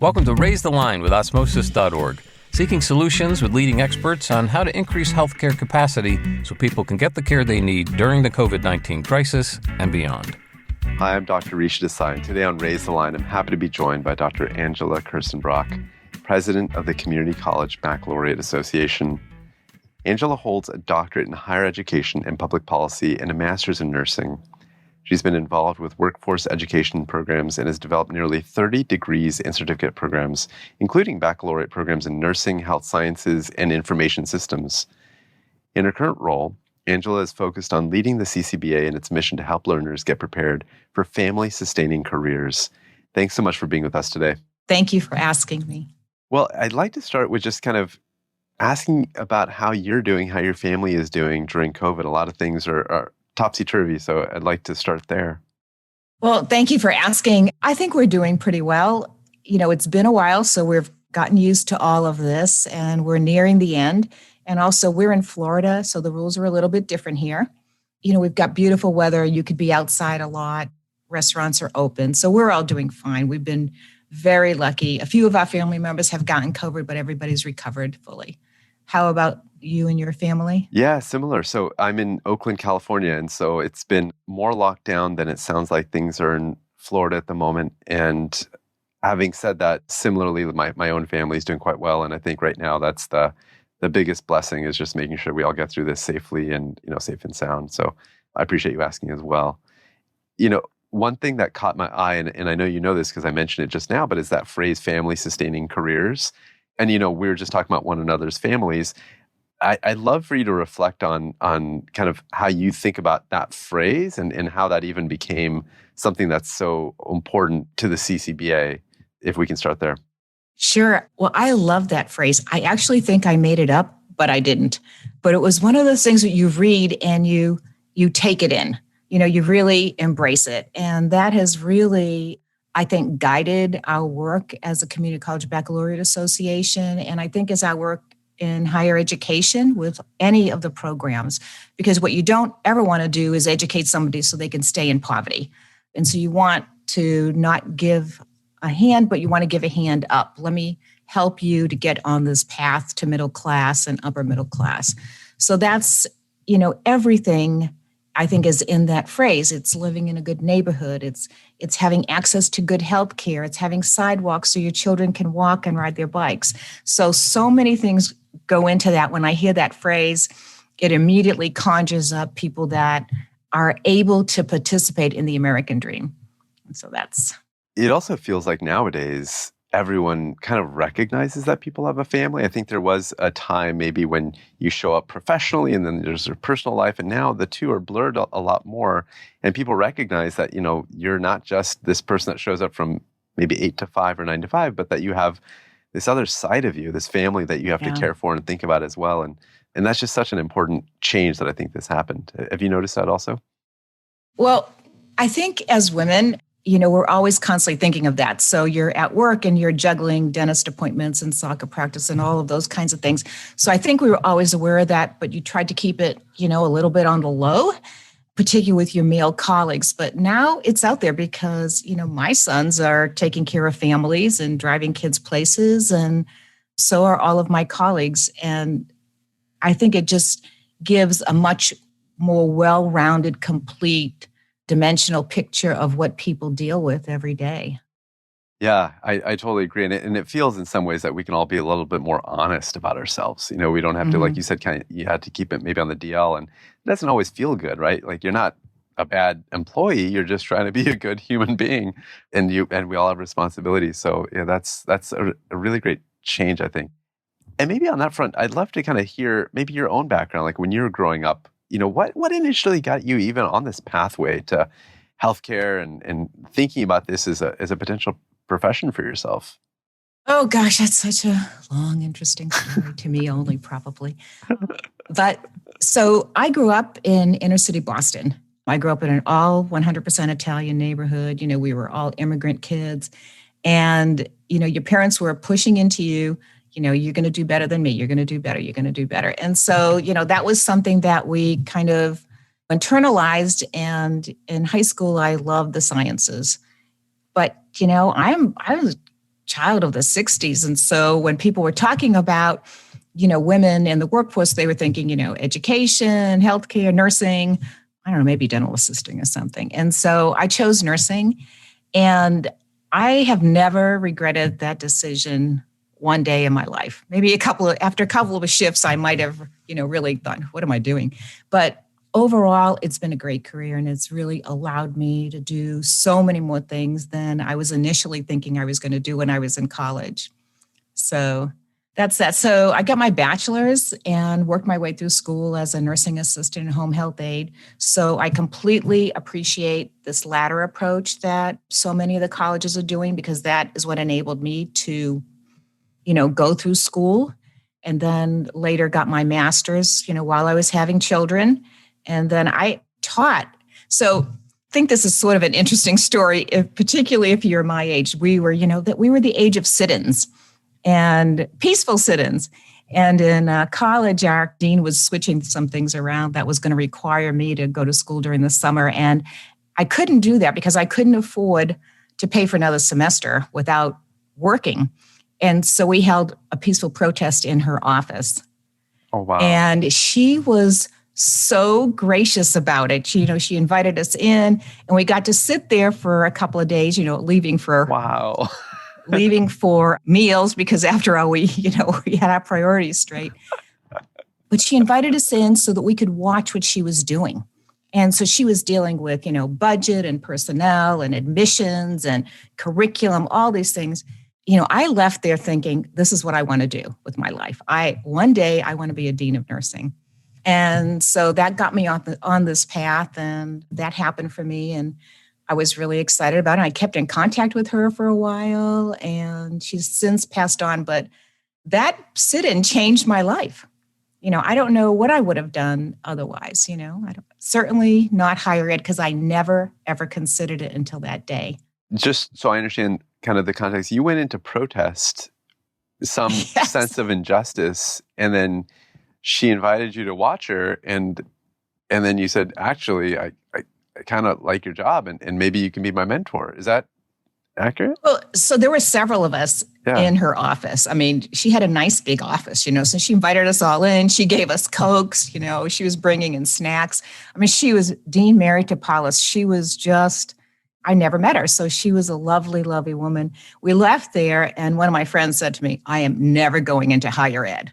Welcome to Raise the Line with Osmosis.org, seeking solutions with leading experts on how to increase healthcare capacity so people can get the care they need during the COVID-19 crisis and beyond. Hi, I'm Dr. Risha Desai, and today on Raise the Line, I'm happy to be joined by Dr. Angela Kersenbrock, president of the Community College Baccalaureate Association. Angela holds a doctorate in higher education and public policy and a master's in nursing. She's been involved with workforce education programs and has developed nearly 30 degrees and certificate programs, including baccalaureate programs in nursing, health sciences, and information systems. In her current role, Angela is focused on leading the CCBA in its mission to help learners get prepared for family-sustaining careers. Thanks so much for being with us today. Thank you for asking me. Well, I'd like to start with just kind of asking about how you're doing, how your family is doing during COVID. A lot of things are topsy-turvy, so I'd like to start there. Well, thank you for asking. I think we're doing pretty well. You know, it's been a while, so we've gotten used to all of this, and we're nearing the end. And also, we're in Florida, so the rules are a little bit different here. You know, we've got beautiful weather. You could be outside a lot. Restaurants are open, so we're all doing fine. We've been very lucky. A few of our family members have gotten COVID, but everybody's recovered fully. How about you and your family? Yeah, similar. So I'm in Oakland, California, and so it's been more locked down than it sounds like things are in Florida at the moment. And having said that, similarly, my own family is doing quite well. And I think right now that's the biggest blessing is just making sure we all get through this safely and, safe and sound. So I appreciate you asking as well. One thing that caught my eye, and I know you know this because I mentioned it just now, but is that phrase family-sustaining careers. And, we were just talking about one another's families. I'd love for you to reflect on kind of how you think about that phrase and how that even became something that's so important to the CCBA, if we can start there. Sure. Well, I love that phrase. I actually think I made it up, but I didn't. But it was one of those things that you read and you take it in. You really embrace it. And that has really, I think, guided our work as a Community College Baccalaureate Association. And I think as our work in higher education with any of the programs, because what you don't ever want to do is educate somebody so they can stay in poverty. And so you want to not give a hand, but you want to give a hand up. Let me help you to get on this path to middle class and upper middle class. So that's, everything I think is in that phrase. It's living in a good neighborhood. It's having access to good health care. It's having sidewalks so your children can walk and ride their bikes. So many things go into that. When I hear that phrase, it immediately conjures up people that are able to participate in the American dream. And so It also feels like nowadays, everyone kind of recognizes that people have a family. I think there was a time maybe when you show up professionally and then there's your personal life. And now the two are blurred a lot more. And people recognize that, you're not just this person that shows up from maybe 8 to 5 or 9 to 5, but that you have this other side of you, this family that you have to care for and think about as well. And that's just such an important change that I think this happened. Have you noticed that also? Well, I think as women, we're always constantly thinking of that. So you're at work and you're juggling dentist appointments and soccer practice and all of those kinds of things. So I think we were always aware of that, but you tried to keep it, a little bit on the low, particularly with your male colleagues. But now it's out there because, my sons are taking care of families and driving kids places, and so are all of my colleagues. And I think it just gives a much more well-rounded, complete, dimensional picture of what people deal with every day. Yeah, I totally agree. And it feels in some ways that we can all be a little bit more honest about ourselves. We don't have to, like you said, you had to keep it maybe on the DL, and it doesn't always feel good, right? Like you're not a bad employee, you're just trying to be a good human being, and we all have responsibilities. So yeah, that's a really great change, I think. And maybe on that front, I'd love to kind of hear maybe your own background, like when you were growing up, what initially got you even on this pathway to healthcare and thinking about this as a potential profession for yourself? Oh gosh, that's such a long, interesting story to me only, probably. But so I grew up in inner city Boston. I grew up in an all 100% Italian neighborhood. We were all immigrant kids. And, your parents were pushing into you, you're going to do better than me. You're going to do better. You're going to do better. And so, that was something that we kind of internalized. And in high school, I loved the sciences. But, I was child of the 60s. And so when people were talking about, women in the workforce, they were thinking, education, healthcare, nursing, I don't know, maybe dental assisting or something. And so I chose nursing. And I have never regretted that decision one day in my life. Maybe after a couple of shifts, I might have, really thought, what am I doing? But overall, it's been a great career, and it's really allowed me to do so many more things than I was initially thinking I was going to do when I was in college. So that's that. So I got my bachelor's and worked my way through school as a nursing assistant and home health aide. So I completely appreciate this latter approach that so many of the colleges are doing, because that is what enabled me to, go through school, and then later got my master's, while I was having children. And then I taught. So I think this is sort of an interesting story, particularly if you're my age. We were the age of sit-ins and peaceful sit-ins. And in college, our dean was switching some things around that was going to require me to go to school during the summer. And I couldn't do that because I couldn't afford to pay for another semester without working. And so we held a peaceful protest in her office. Oh, wow. And she was so gracious about it. She invited us in, and we got to sit there for a couple of days, leaving for meals, because after all, we had our priorities straight. But she invited us in so that we could watch what she was doing. And so she was dealing with, budget and personnel and admissions and curriculum, all these things. I left there thinking, this is what I want to do with my life. One day I want to be a dean of nursing. And so that got me on this path, and that happened for me. And I was really excited about it. I kept in contact with her for a while, and she's since passed on. But that sit-in changed my life. I don't know what I would have done otherwise. Certainly not higher ed, because I never, ever considered it until that day. Just so I understand kind of the context, you went into protest some Yes. sense of injustice, and then she invited you to watch her, and then you said, actually, I kind of like your job, and maybe you can be my mentor. Is that accurate? Well, so there were several of us in her office. I mean, she had a nice big office, so she invited us all in. She gave us Cokes, she was bringing in snacks. I mean, she was Dean Mary Tapalis. She was just, I never met her. So she was a lovely, lovely woman. We left there, and one of my friends said to me, I am never going into higher ed.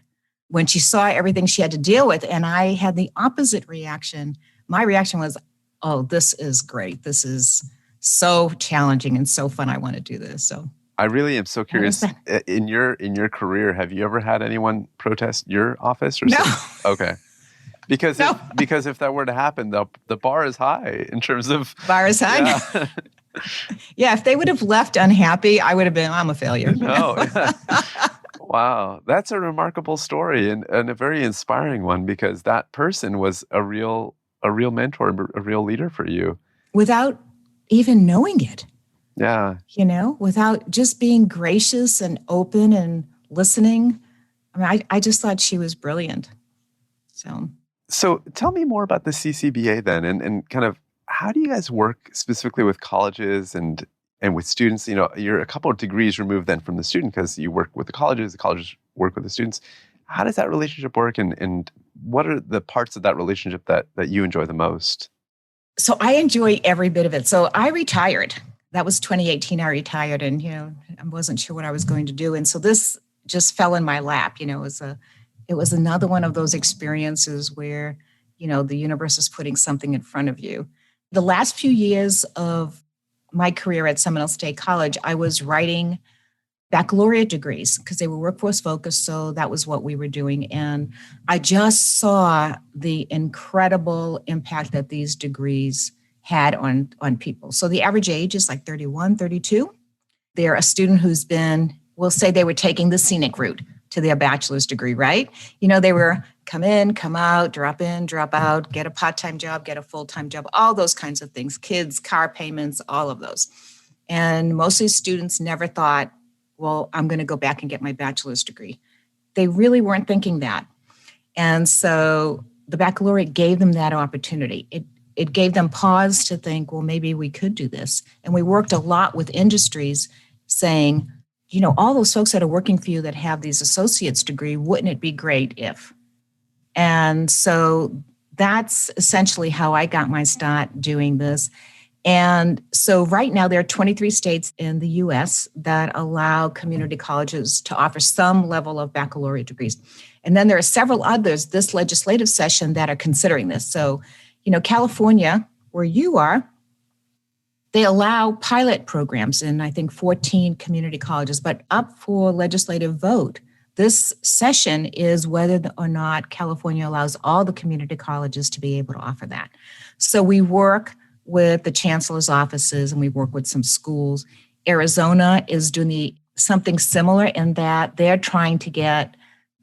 When she saw everything she had to deal with, and I had the opposite reaction. My reaction was, oh, this is great. This is so challenging and so fun. I want to do this. So I really am so curious. In your career, have you ever had anyone protest your office? Or No. Okay. Because No. because if that were to happen, the bar is high in terms of Bar is high. Yeah. Yeah, if they would have left unhappy, I would have been, I'm a failure. No. Wow. That's a remarkable story and a very inspiring one, because that person was a real mentor, a real leader for you. Without even knowing it. Yeah. Without just being gracious and open and listening. I mean, I just thought she was brilliant. So tell me more about the CCBA then, and kind of how do you guys work specifically with colleges and with students? You're a couple of degrees removed then from the student, because you work with the colleges work with the students. How does that relationship work, and what are the parts of that relationship that you enjoy the most? So I enjoy every bit of it. So I retired. That was 2018. I retired, and I wasn't sure what I was going to do, and so this just fell in my lap. It was another one of those experiences where the universe is putting something in front of you. The last few years of my career at Seminole State College, I was writing baccalaureate degrees because they were workforce focused. So that was what we were doing. And I just saw the incredible impact that these degrees had on people. So the average age is like 31, 32. They're a student who's been, we'll say they were taking the scenic route to their bachelor's degree, right? They were come in, come out, drop in, drop out, get a part-time job, get a full-time job, all those kinds of things, kids, car payments, all of those. And most of these students never thought, well, I'm going to go back and get my bachelor's degree. They really weren't thinking that. And so the baccalaureate gave them that opportunity. It gave them pause to think, well, maybe we could do this. And we worked a lot with industries saying, all those folks that are working for you that have these associate's degree, wouldn't it be great if? And so that's essentially how I got my start doing this. And so right now there are 23 states in the US that allow community colleges to offer some level of baccalaureate degrees. And then there are several others this legislative session that are considering this. So, California, where you are, they allow pilot programs in, I think, 14 community colleges, but up for legislative vote this session is whether or not California allows all the community colleges to be able to offer that. So we work with the chancellor's offices and we work with some schools. Arizona is doing something similar in that they're trying to get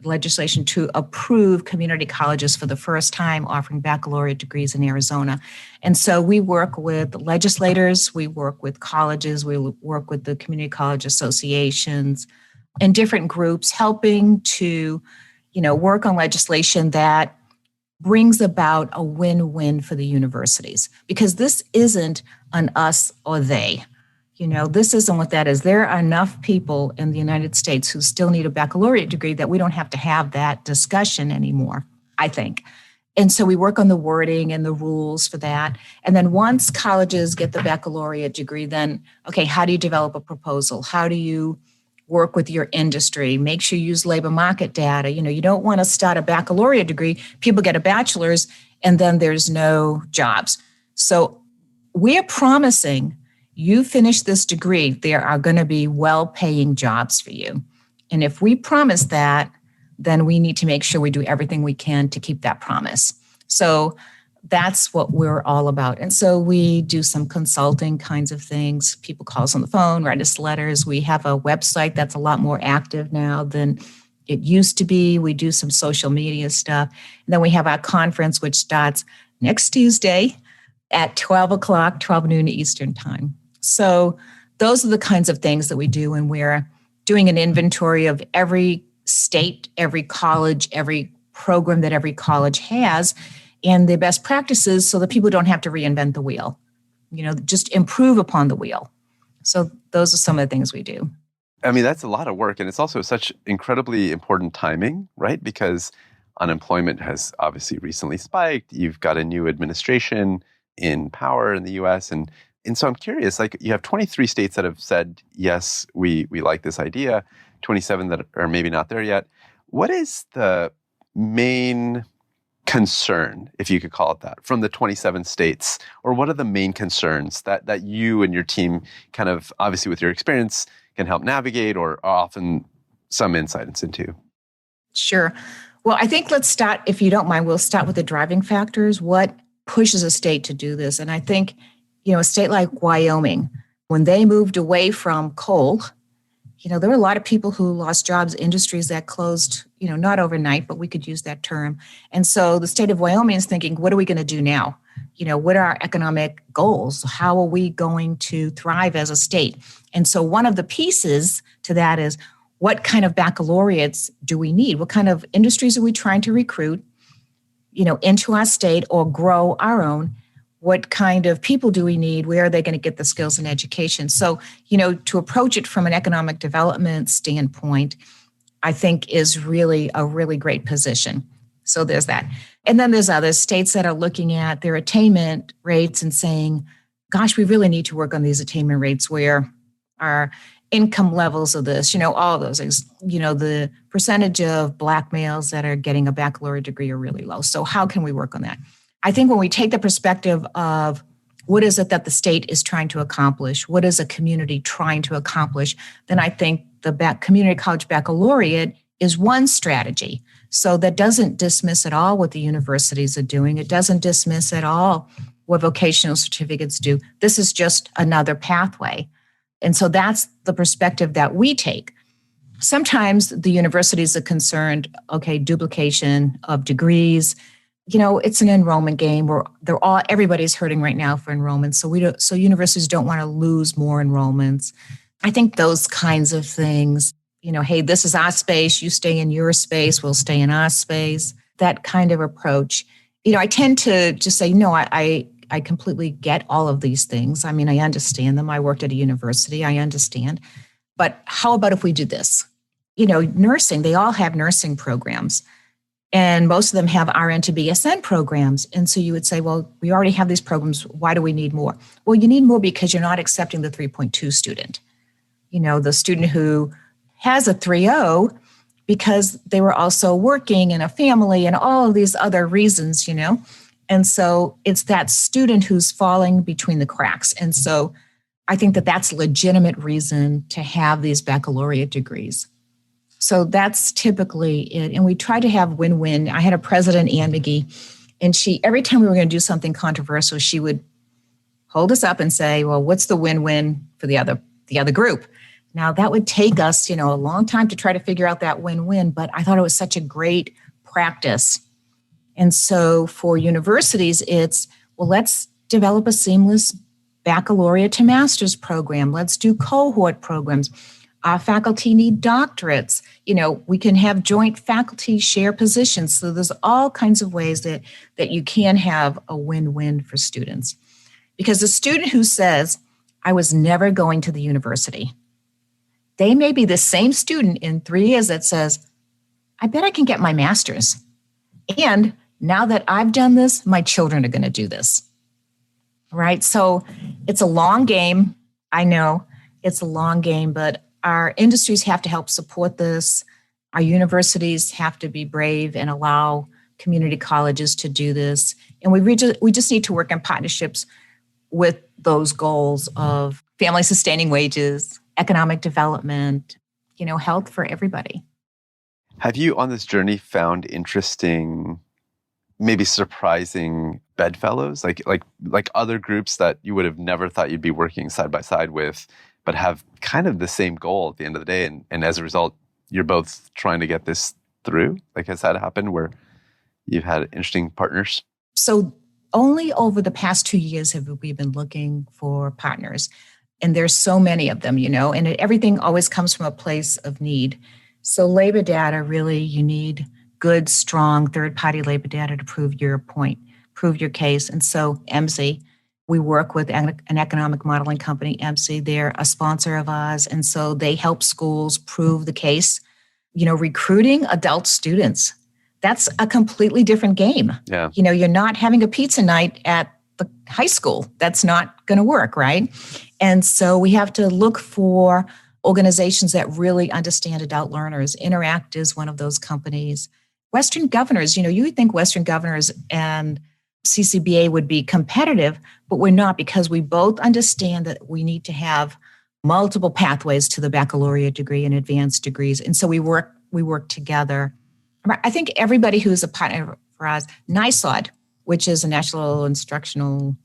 legislation to approve community colleges for the first time offering baccalaureate degrees in Arizona. And so we work with legislators, we work with colleges, we work with the community college associations and different groups helping to, work on legislation that brings about a win-win for the universities. Because this isn't an us or they. This isn't what that is. There are enough people in the United States who still need a baccalaureate degree that we don't have to have that discussion anymore, I think. And so we work on the wording and the rules for that. And then once colleges get the baccalaureate degree, then, okay, how do you develop a proposal? How do you work with your industry? Make sure you use labor market data. You don't want to start a baccalaureate degree, people get a bachelor's, and then there's no jobs. So we're promising you finish this degree, there are going to be well-paying jobs for you. And if we promise that, then we need to make sure we do everything we can to keep that promise. So that's what we're all about. And so we do some consulting kinds of things. People call us on the phone, write us letters. We have a website that's a lot more active now than it used to be. We do some social media stuff. And then we have our conference, which starts next Tuesday at 12 noon Eastern time. So those are the kinds of things that we do, and we're doing an inventory of every state, every college, every program that every college has, and the best practices so that people don't have to reinvent the wheel, just improve upon the wheel. So those are some of the things we do. I mean, that's a lot of work, and it's also such incredibly important timing, right? Because unemployment has obviously recently spiked. You've got a new administration in power in the US, and so I'm curious, you have 23 states that have said, yes, we like this idea, 27 that are maybe not there yet. What is the main concern, if you could call it that, from the 27 states? Or what are the main concerns that you and your team kind of, obviously with your experience, can help navigate or often some insights into? Sure. Well, I think let's start, if you don't mind, we'll start with the driving factors. What pushes a state to do this? And I think a state like Wyoming, when they moved away from coal, there were a lot of people who lost jobs, industries that closed, not overnight, but we could use that term. And so the state of Wyoming is thinking, what are we going to do now? What are our economic goals? How are we going to thrive as a state? And so one of the pieces to that is, what kind of baccalaureates do we need? What kind of industries are we trying to recruit, into our state or grow our own? What kind of people do we need? Where are they going to get the skills and education? So, to approach it from an economic development standpoint, I think is really a really great position. So there's that. And then there's other states that are looking at their attainment rates and saying, gosh, we really need to work on these attainment rates where our income levels of this, all of those things, the percentage of Black males that are getting a baccalaureate degree are really low. So how can we work on that? I think when we take the perspective of what is it that the state is trying to accomplish, what is a community trying to accomplish, then I think the community college baccalaureate is one strategy. So that doesn't dismiss at all what the universities are doing. It doesn't dismiss at all what vocational certificates do. This is just another pathway. And so that's the perspective that we take. Sometimes the universities are concerned, okay, duplication of degrees. It's an enrollment game where everybody's hurting right now for enrollment. So universities don't want to lose more enrollments. I think those kinds of things, hey, this is our space, you stay in your space, we'll stay in our space. That kind of approach. I tend to just say, no, I completely get all of these things. I mean, I understand them. I worked at a university, I understand. but how about if we do this? Nursing, they all have nursing programs. And most of them have RN to BSN programs. And so you would say, well, we already have these programs. Why do we need more? Well, you need more because you're not accepting the 3.2 student. The student who has a 3.0 because they were also working in a family and all of these other reasons, And so it's that student who's falling between the cracks. And so I think that that's a legitimate reason to have these baccalaureate degrees. So that's typically it. And we try to have win-win. I had a president, Ann McGee, and every time we were going to do something controversial, she would hold us up and say, well, what's the win-win for the other group? Now, that would take us, a long time to try to figure out that win-win, but I thought it was such a great practice. And so for universities, it's, well, let's develop a seamless baccalaureate to master's program. Let's do cohort programs. Our faculty need doctorates. We can have joint faculty share positions. So there's all kinds of ways that you can have a win-win for students. Because the student who says, I was never going to the university, they may be the same student in 3 years that says, I bet I can get my master's. And now that I've done this, my children are going to do this. Right? So it's a long game. I know it's a long game, but our industries have to help support this. Our universities have to be brave and allow community colleges to do this. And we just need to work in partnerships with those goals of family sustaining wages, economic development, health for everybody. Have you on this journey found interesting, maybe surprising bedfellows, like other groups that you would have never thought you'd be working side by side with, but have kind of the same goal at the end of the day. And as a result, you're both trying to get this through? Has that happened where you've had interesting partners? So only over the past 2 years have we been looking for partners. And there's so many of them, and everything always comes from a place of need. So labor data, really, you need good, strong third-party labor data to prove your point, prove your case. And so EMSI, we work with an economic modeling company, EMSI. They're a sponsor of ours. And so they help schools prove the case. Recruiting adult students, that's a completely different game. Yeah. You're not having a pizza night at the high school. That's not going to work, right? And so we have to look for organizations that really understand adult learners. Interact is one of those companies. Western Governors, you would think Western Governors and CCBA would be competitive, but we're not, because we both understand that we need to have multiple pathways to the baccalaureate degree and advanced degrees. And so we work together. I think everybody who's a partner for us, NISOD, which is a National Instructional,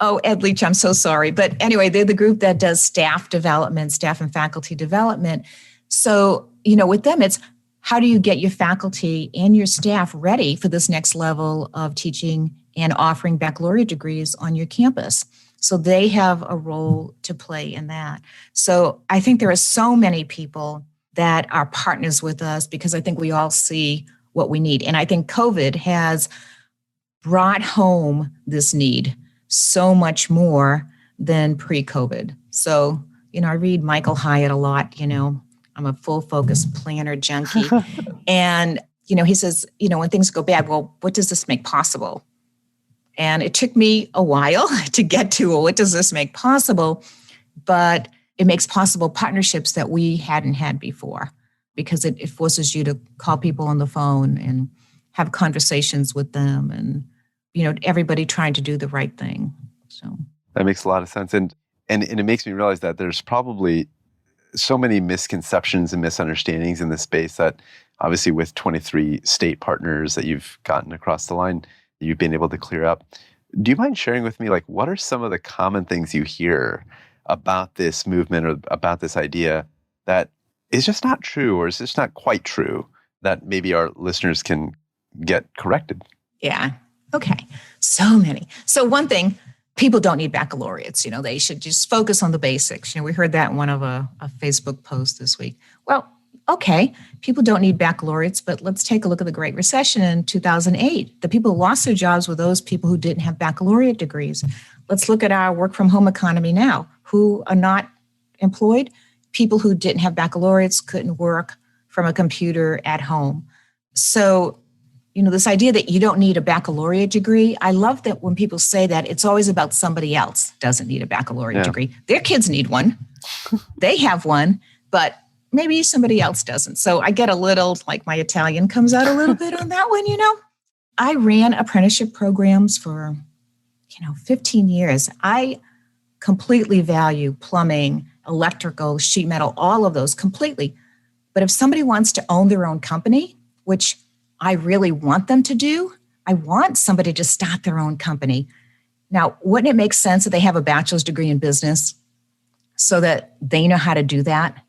Ed Leach, I'm so sorry. But anyway, they're the group that does staff development, staff and faculty development. So, with them, it's how do you get your faculty and your staff ready for this next level of teaching and offering baccalaureate degrees on your campus? So they have a role to play in that. So I think there are so many people that are partners with us because I think we all see what we need. And I think COVID has brought home this need so much more than pre-COVID. So, I read Michael Hyatt a lot, I'm a full focus planner junkie. And, he says, when things go bad, well, what does this make possible? And it took me a while to get to, well, what does this make possible? But it makes possible partnerships that we hadn't had before, because it forces you to call people on the phone and have conversations with them and, everybody trying to do the right thing. So that makes a lot of sense. And it makes me realize that there's probably so many misconceptions and misunderstandings in this space that obviously with 23 state partners that you've gotten across the line, you've been able to clear up. Do you mind sharing with me, what are some of the common things you hear about this movement or about this idea that is just not true or is just not quite true that maybe our listeners can get corrected? Yeah. Okay. So many. So one thing, people don't need baccalaureates. They should just focus on the basics. We heard that in one of a Facebook post this week. Well, okay, people don't need baccalaureates, but let's take a look at the Great Recession in 2008. The people who lost their jobs were those people who didn't have baccalaureate degrees. Let's look at our work from home economy now. Who are not employed? people who didn't have baccalaureates couldn't work from a computer at home. So, this idea that you don't need a baccalaureate degree, I love that when people say that, it's always about somebody else doesn't need a baccalaureate degree. Their kids need one. They have one, but maybe somebody else doesn't. So I get a little, like my Italian comes out a little bit on that one, I ran apprenticeship programs for, 15 years. I completely value plumbing, electrical, sheet metal, all of those completely. But if somebody wants to own their own company, which I really want them to do, I want somebody to start their own company. Now, wouldn't it make sense that they have a bachelor's degree in business so that they know how to do that?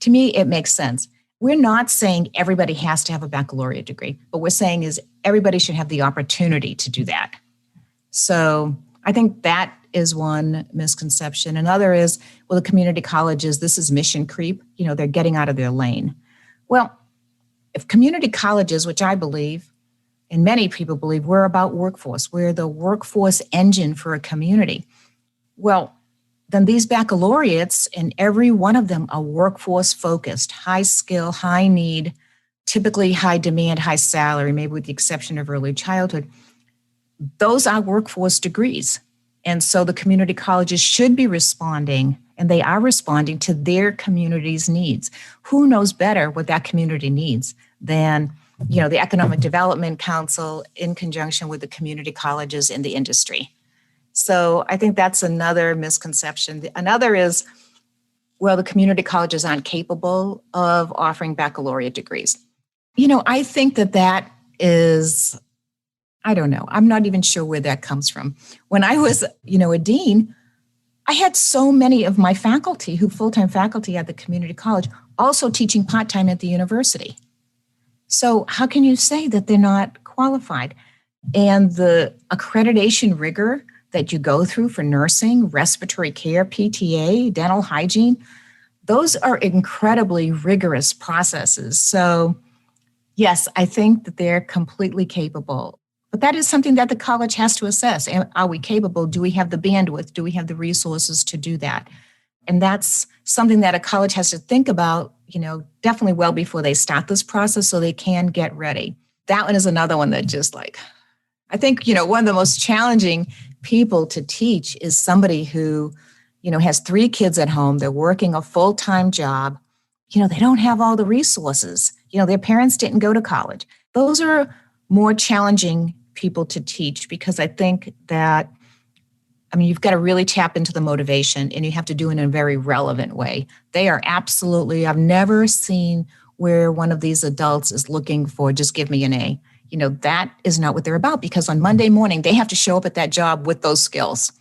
To me, it makes sense. We're not saying everybody has to have a baccalaureate degree. What we're saying is everybody should have the opportunity to do that. So I think that is one misconception. Another is, well, the community colleges, this is mission creep. They're getting out of their lane. Well, if community colleges, which I believe, and many people believe, we're about workforce, we're the workforce engine for a community. Well, then these baccalaureates, and every one of them are workforce focused, high skill, high need, typically high demand, high salary, maybe with the exception of early childhood. Those are workforce degrees. And so the community colleges should be responding, and they are responding to their community's needs. Who knows better what that community needs than, the Economic Development Council in conjunction with the community colleges in the industry? So I think that's another misconception. Another is, well, the community colleges aren't capable of offering baccalaureate degrees. I think that is, I don't know. I'm not even sure where that comes from. When I was, a dean, I had so many of my faculty who full-time faculty at the community college also teaching part-time at the university. So how can you say that they're not qualified? And the accreditation rigor that you go through for nursing, respiratory care, PTA, dental hygiene, those are incredibly rigorous processes. So yes, I think that they're completely capable. But that is something that the college has to assess. Are we capable? Do we have the bandwidth? Do we have the resources to do that? And that's something that a college has to think about, definitely well before they start this process so they can get ready. That one is another one that just I think, one of the most challenging people to teach is somebody who, has 3 kids at home. They're working a full-time job. They don't have all the resources. Their parents didn't go to college. Those are more challenging people to teach because I think that, you've got to really tap into the motivation and you have to do it in a very relevant way. They are absolutely, I've never seen where one of these adults is looking for, just give me an A. That is not what they're about because on Monday morning, they have to show up at that job with those skills,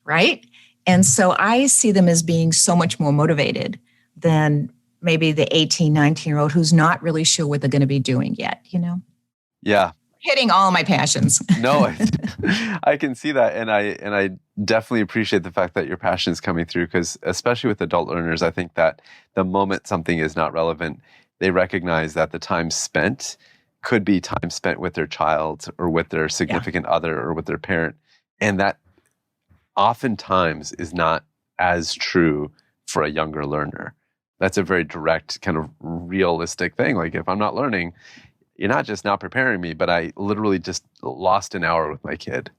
right? And so I see them as being so much more motivated than maybe the 18, 19-year-old who's not really sure what they're going to be doing yet, Yeah. Hitting all my passions. No, I can see that. And I definitely appreciate the fact that your passion is coming through because especially with adult learners, I think that the moment something is not relevant, they recognize that the time spent could be time spent with their child or with their significant other or with their parent. And that oftentimes is not as true for a younger learner. That's a very direct kind of realistic thing. Like if I'm not learning, you're not just not preparing me, but I literally just lost an hour with my kid.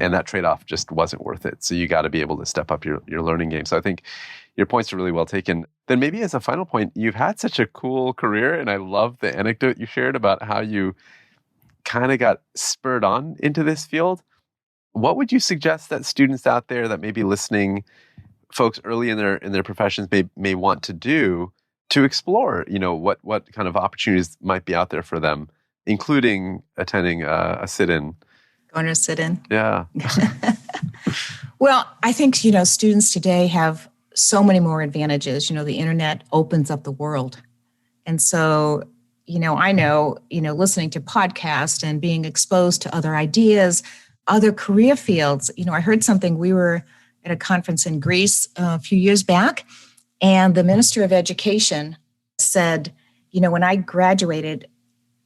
And that trade-off just wasn't worth it. So you got to be able to step up your learning game. So I think your points are really well taken. Then maybe as a final point, you've had such a cool career. And I love the anecdote you shared about how you kind of got spurred on into this field. What would you suggest that students out there that may be listening, folks early in their professions may want to do to explore, what kind of opportunities might be out there for them, including attending a sit-in? Going to a sit-in? Yeah. Well, I think, students today have so many more advantages. The internet opens up the world. And so, I know, listening to podcasts and being exposed to other ideas, other career fields. I heard something, we were at a conference in Greece a few years back, and the Minister of Education said, when I graduated,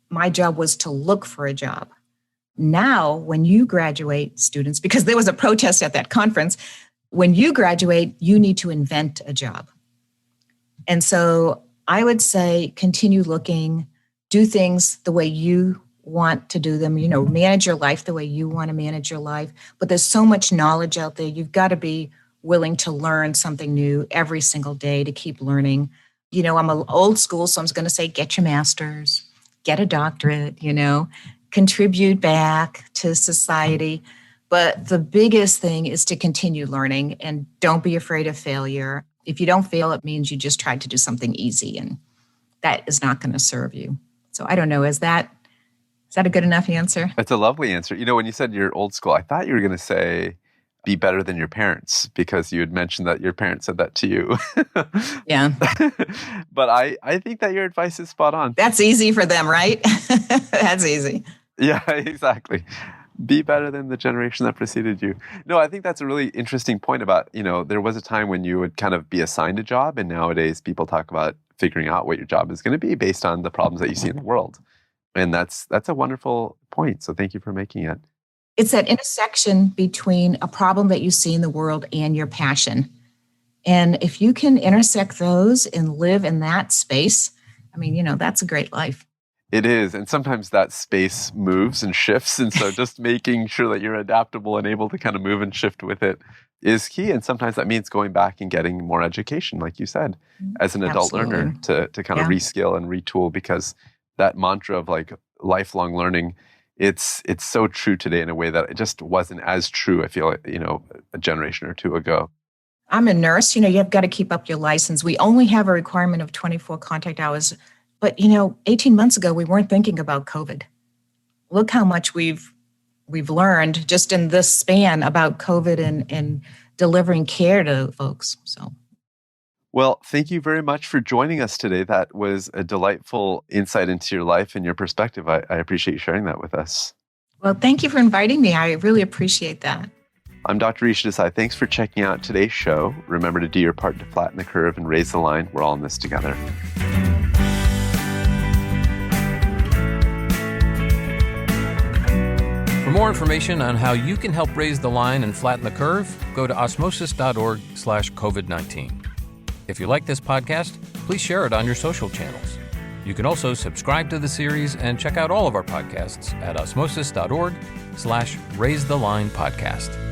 my job was to look for a job. Now, when you graduate, students, because there was a protest at that conference, when you graduate, you need to invent a job. And so I would say continue looking, do things the way you want to do them, manage your life the way you want to manage your life. But there's so much knowledge out there. You've got to be willing to learn something new every single day to keep learning. I'm old school, so I'm going to say get your master's, get a doctorate, contribute back to society. But the biggest thing is to continue learning and don't be afraid of failure. If you don't fail, it means you just tried to do something easy, and that is not going to serve you. So I don't know, is that a good enough answer? That's a lovely answer. When you said you're old school, I thought you were going to say be better than your parents, because you had mentioned that your parents said that to you. Yeah. But I think that your advice is spot on. That's easy for them, right? That's easy. Yeah, exactly. Be better than the generation that preceded you. No, I think that's a really interesting point about, there was a time when you would kind of be assigned a job, and nowadays people talk about figuring out what your job is going to be based on the problems that you see in the world. And that's a wonderful point. So thank you for making it. It's that intersection between a problem that you see in the world and your passion. And if you can intersect those and live in that space, that's a great life. It is. And sometimes that space moves and shifts. And so just making sure that you're adaptable and able to kind of move and shift with it is key. And sometimes that means going back and getting more education, like you said, as an adult learner to kind of reskill and retool, because that mantra of like lifelong learning, it's so true today in a way that it just wasn't as true, I feel, a generation or two ago. I'm a nurse. You've got to keep up your license. We only have a requirement of 24 contact hours. But, 18 months ago, we weren't thinking about COVID. Look how much we've learned just in this span about COVID and delivering care to folks. So, well, thank you very much for joining us today. That was a delightful insight into your life and your perspective. I appreciate you sharing that with us. Well, thank you for inviting me. I really appreciate that. I'm Dr. Isha Desai. Thanks for checking out today's show. Remember to do your part to flatten the curve and raise the line. We're all in this together. For more information on how you can help raise the line and flatten the curve, go to osmosis.org/COVID-19. If you like this podcast, please share it on your social channels. You can also subscribe to the series and check out all of our podcasts at osmosis.org/raisethelinepodcast.